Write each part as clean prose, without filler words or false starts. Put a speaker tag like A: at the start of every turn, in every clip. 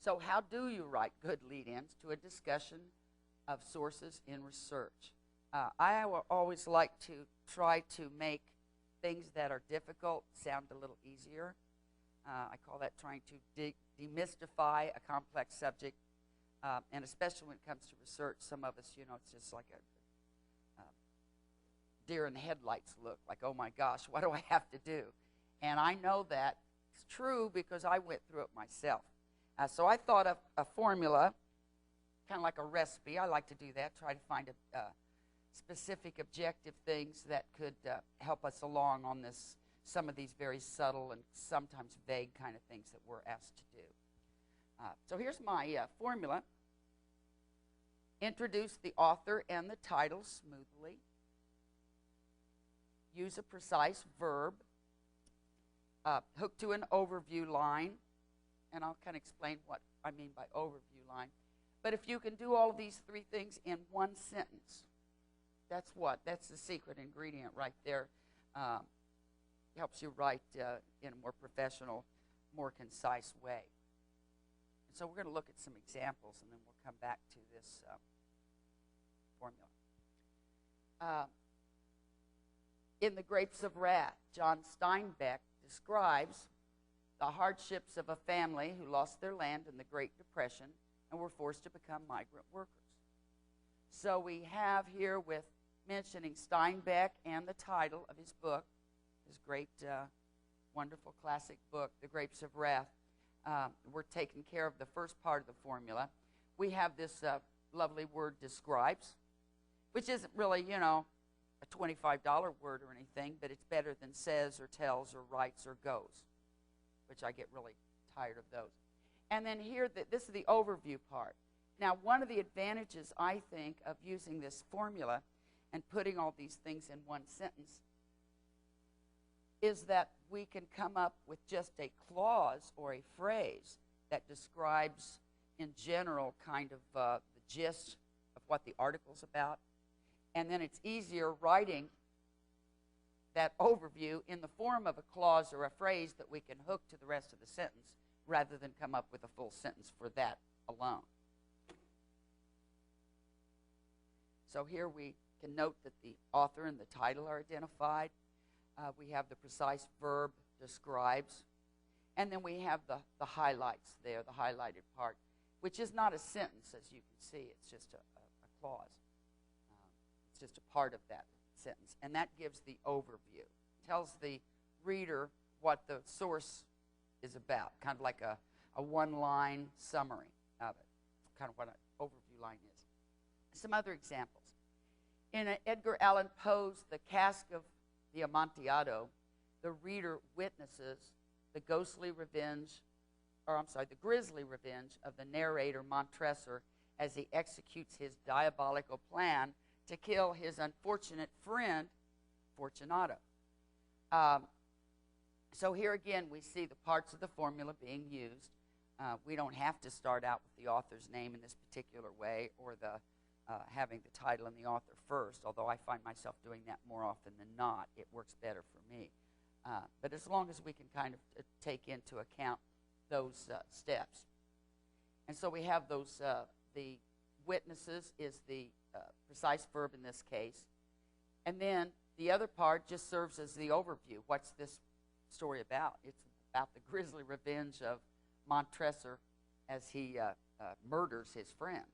A: So how do you write good lead-ins to a discussion of sources in research? I always like to try to make things that are difficult sound a little easier. I call that trying to demystify a complex subject, and especially when it comes to research, some of us, it's just like a deer in the headlights look, like, oh my gosh, what do I have to do? And I know that it's true because I went through it myself. So I thought of a formula, kind of like a recipe. I like to do that, try to find specific objective things that could help us along on some of these very subtle and sometimes vague kind of things that we're asked to do. So here's my formula. Introduce the author and the title smoothly. Use a precise verb. Hook to an overview line. And I'll kind of explain what I mean by overview line. But if you can do all of these three things in one sentence, that's the secret ingredient right there. Helps you write in a more professional, more concise way. And so we're going to look at some examples, and then we'll come back to this formula. In The Grapes of Wrath, John Steinbeck describes the hardships of a family who lost their land in the Great Depression and were forced to become migrant workers. So we have here, with mentioning Steinbeck and the title of his book, his great, wonderful classic book, The Grapes of Wrath, we're taking care of the first part of the formula. We have this lovely word describes, which isn't really, a $25 word or anything, but it's better than says or tells or writes or goes, which I get really tired of those. And then here, this is the overview part. Now, one of the advantages, I think, of using this formula and putting all these things in one sentence is that we can come up with just a clause or a phrase that describes, in general, kind of the gist of what the article's about. And then it's easier writing that overview in the form of a clause or a phrase that we can hook to the rest of the sentence rather than come up with a full sentence for that alone. So here we can note that the author and the title are identified. We have the precise verb describes. And then we have the highlights there, the highlighted part, which is not a sentence, as you can see. It's just a clause. It's just a part of that sentence. And that gives the overview. Tells the reader what the source is about, kind of like a one-line summary of it, kind of what an overview line is. Some other examples. In Edgar Allan Poe's The Cask of the Amontillado, the reader witnesses the grisly revenge of the narrator Montresor as he executes his diabolical plan to kill his unfortunate friend, Fortunato. So here again, we see the parts of the formula being used. We don't have to start out with the author's name in this particular way, or having the title and the author first, although I find myself doing that more often than not. It works better for me. But as long as we can kind of take into account those steps. And so we have those, the witnesses is the precise verb in this case. And then the other part just serves as the overview. What's this story about? It's about the grisly revenge of Montresor as he murders his friend.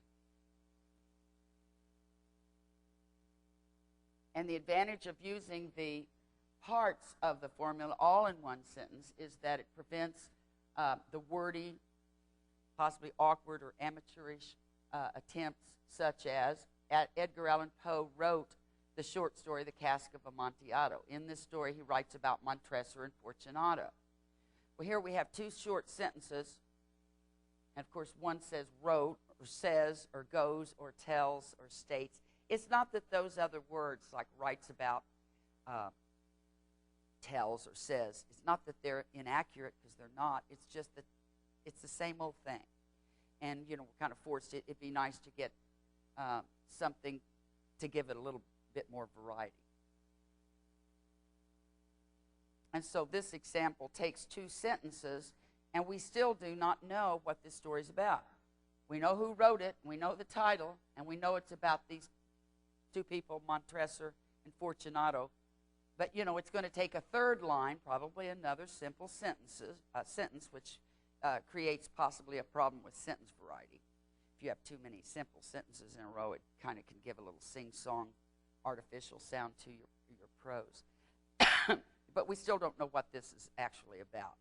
A: And the advantage of using the parts of the formula all in one sentence is that it prevents the wordy, possibly awkward or amateurish attempts, such as Edgar Allan Poe wrote the short story, The Cask of Amontillado. In this story, he writes about Montresor and Fortunato. Well, here we have two short sentences, and of course one says wrote, or says, or goes, or tells, or states. It's not that those other words, like writes about, tells, or says, it's not that they're inaccurate, because they're not. It's just that it's the same old thing. And, we're kind of forced. It'd be nice to get something to give it a little bit more variety. And so this example takes two sentences And we still do not know what this story is about. We know who wrote it, we know the title, and we know it's about these two people, Montresor and Fortunato. But, you know, it's going to take a third line, probably another simple sentence, which creates possibly a problem with sentence variety. If you have too many simple sentences in a row, it kind of can give a little sing-song, artificial sound to your prose. But we still don't know what this is actually about.